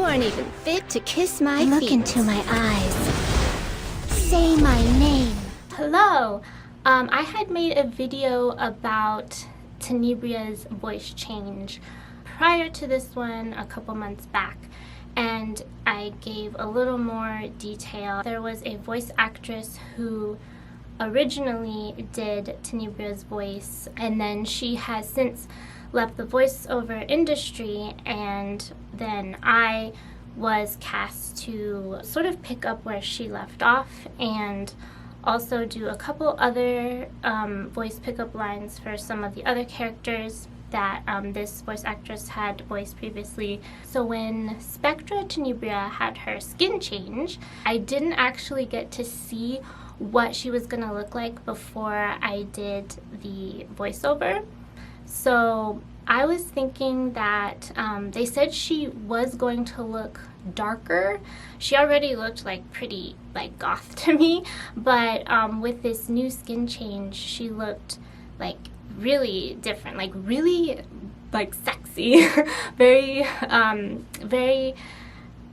aren't even fit to kiss my feet. Look into my eyes. Say my name. Hello! I had made a video about Tenebria's voice change prior to this one a couple months back, and I gave a little more detail. There was a voice actress who originally did Tenebria's voice, and then she has since left the voiceover industry, and then I was cast to sort of pick up where she left off and also do a couple other voice pickup lines for some of the other characters that this voice actress had voiced previously. So when Spectra Tenebria had her skin change, I didn't actually get to see what she was gonna look like before I did the voiceover. So I was thinking that they said she was going to look darker. She already looked like pretty like goth to me, but with this new skin change, she looked like really different, like really like sexy, very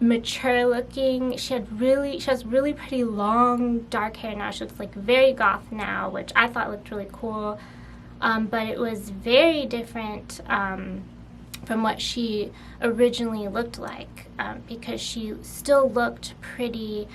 mature looking. She has really pretty long dark hair now. She looks like very goth now, which I thought looked really cool. But it was very different from what she originally looked like, because she still looked pretty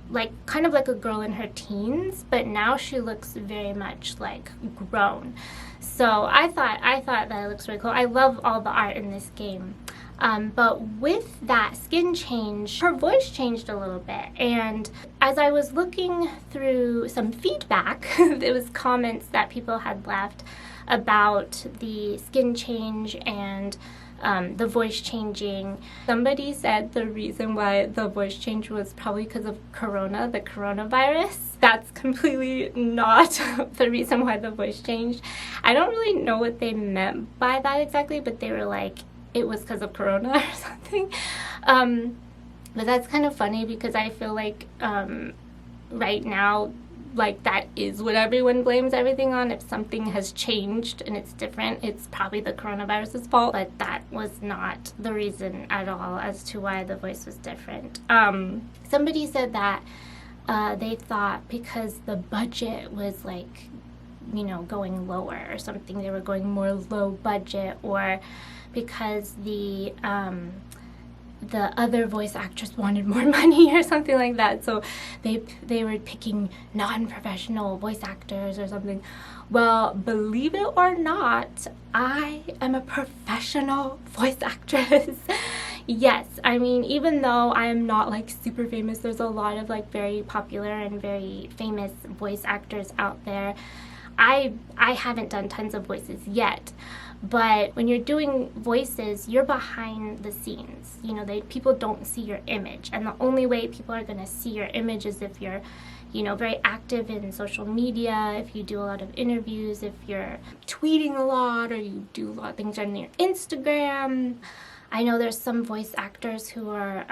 like kind of like a girl in her teens, but now she looks very much like grown. So I thought that it looks really cool. I love all the art in this game. But with that skin change, her voice changed a little bit, and as I was looking through some feedback, there was comments that people had left about the skin change and the voice changing. Somebody said the reason why the voice change was probably because of the coronavirus. That's completely not the reason why the voice changed. I don't really know what they meant by that exactly, but they were like, it was because of Corona or something. But that's kind of funny because I feel like right now, like that is what everyone blames everything on. If something has changed and it's different, it's probably the coronavirus's fault. But that was not the reason at all as to why the voice was different. Somebody said that they thought because the budget was like, you know, going lower or something, they were going more low budget, or because the other voice actress wanted more money or something like that, so they were picking non-professional voice actors or something. Well, believe it or not, I am a professional voice actress. Yes, I mean, even though I am not like super famous, there's a lot of like very popular and very famous voice actors out there. I haven't done tons of voices yet, but when you're doing voices, you're behind the scenes. You know, people don't see your image, and the only way people are going to see your image is if you're, you know, very active in social media, if you do a lot of interviews, if you're tweeting a lot, or you do a lot of things on your Instagram. I know there's some voice actors who are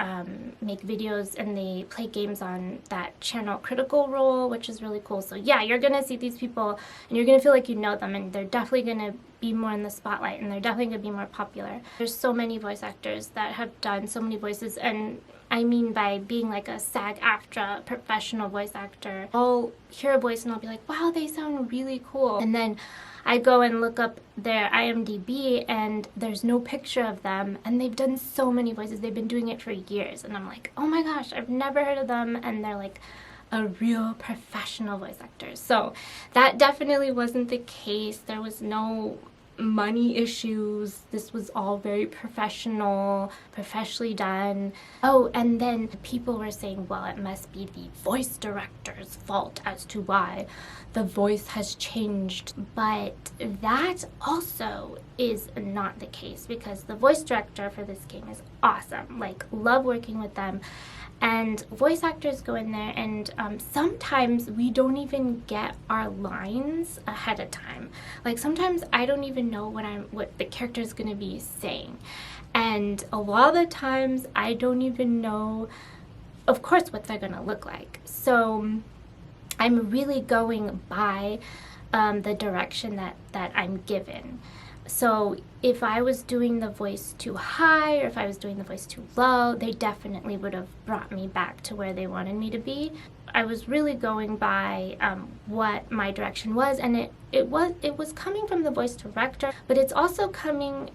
make videos and they play games on that channel Critical Role, which is really cool. So yeah, you're gonna see these people and you're gonna feel like you know them, and they're definitely gonna be more in the spotlight, and they're definitely gonna be more popular. There's so many voice actors that have done so many voices, and I mean by being like a SAG-AFTRA professional voice actor, I'll hear a voice and I'll be like, wow, they sound really cool. And then I go and look up their IMDb and there's no picture of them, and they've done so many voices. They've been doing it for years, and I'm like, oh my gosh, I've never heard of them, and they're like a real professional voice actor. So that definitely wasn't the case. There was no money issues. This was all very professionally done. Oh, and then people were saying, well, it must be the voice director's fault as to why the voice has changed. But that also is not the case, because the voice director for this game is awesome. Like, love working with them. And voice actors go in there, and sometimes we don't even get our lines ahead of time. Like, sometimes I don't even know what the character is going to be saying. And a lot of the times I don't even know, of course, what they're going to look like. So I'm really going by the direction that I'm given. So if I was doing the voice too high or if I was doing the voice too low, they definitely would have brought me back to where they wanted me to be. I was really going by what my direction was, and it was coming from the voice director, but it's also coming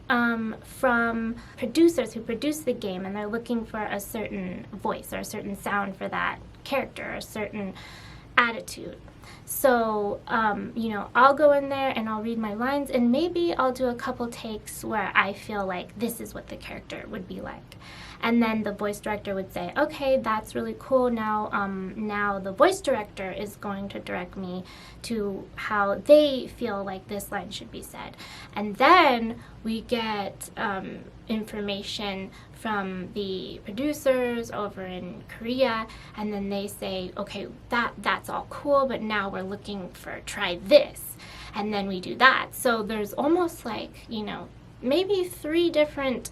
from producers who produce the game, and they're looking for a certain voice or a certain sound for that character, or a certain attitude. So, you know, I'll go in there and I'll read my lines, and maybe I'll do a couple takes where I feel like this is what the character would be like. And then the voice director would say, okay, that's really cool. Now, now the voice director is going to direct me to how they feel like this line should be said. And then we get information from the producers over in Korea, and then they say, okay, that's all cool, but now we're looking for try this, and then we do that. So there's almost like, you know, maybe three different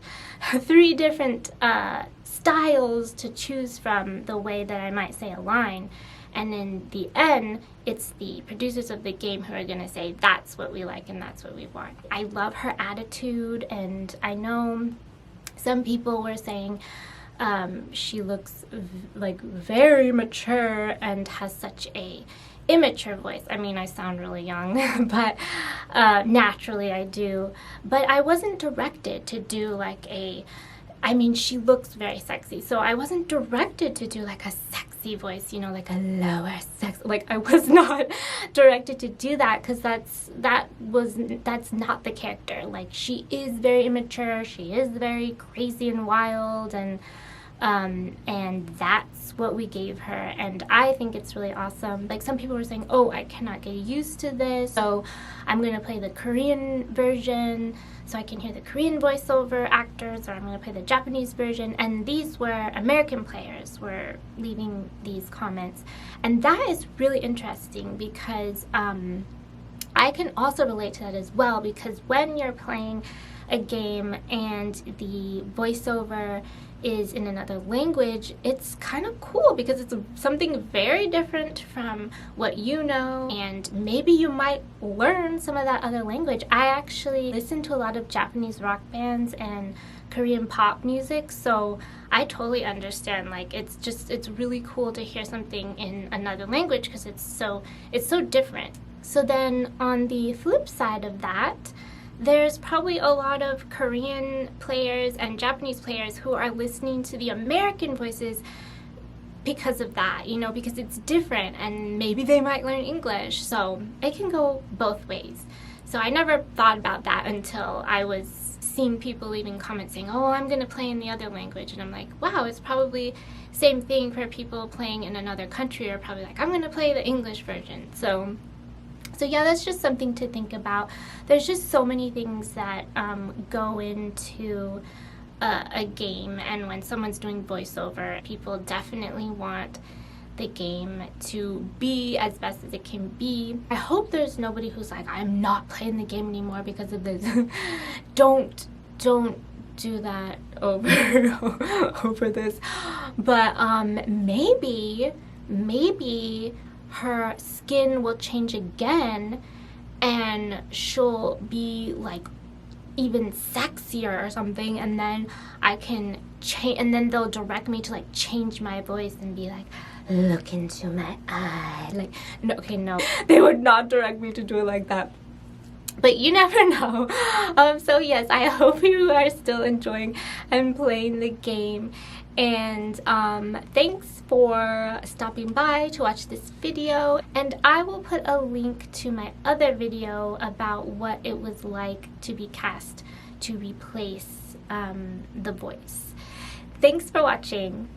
styles to choose from the way that I might say a line. And in the end, it's the producers of the game who are going to say, that's what we like and that's what we want. I love her attitude, and I know some people were saying she looks like very mature and has such a immature voice. I mean, I sound really young, but naturally I do. But I wasn't directed to do like I mean, she looks very sexy, so I wasn't directed to do like a sexy voice, you know, like a lower sex. Like, I was not directed to do that, because that's not the character. Like, she is very immature, she is very crazy and wild, and that's what we gave her, and I think it's really awesome. Like, some people were saying, oh, I cannot get used to this, so I'm gonna play the Korean version so I can hear the Korean voiceover actors, or I'm gonna play the Japanese version. And these were American players were leaving these comments, and that is really interesting, because I can also relate to that as well, because when you're playing a game and the voiceover is in another language, it's kind of cool because it's something very different from what you know, and maybe you might learn some of that other language. I actually listen to a lot of Japanese rock bands and Korean pop music, so I totally understand. Like, it's really cool to hear something in another language because it's so different. So then on the flip side of that, there's probably a lot of Korean players and Japanese players who are listening to the American voices because of that, you know, because it's different, and maybe they might learn English. So it can go both ways. So I never thought about that until I was seeing people leaving comments saying, oh, I'm going to play in the other language. And I'm like, wow, it's probably same thing for people playing in another country, or probably like, I'm going to play the English version. So yeah, that's just something to think about. There's just so many things that go into a game, and when someone's doing voiceover, people definitely want the game to be as best as it can be. I hope there's nobody who's like, I'm not playing the game anymore because of this. Don't do that over this. But maybe her skin will change again, and she'll be like even sexier or something, and then I can change, and then they'll direct me to like change my voice and be like, look into my eye. Like, no, okay, no, they would not direct me to do it like that. But you never know. So yes, I hope you are still enjoying and playing the game. And thanks for stopping by to watch this video. And I will put a link to my other video about what it was like to be cast to replace the voice. Thanks for watching.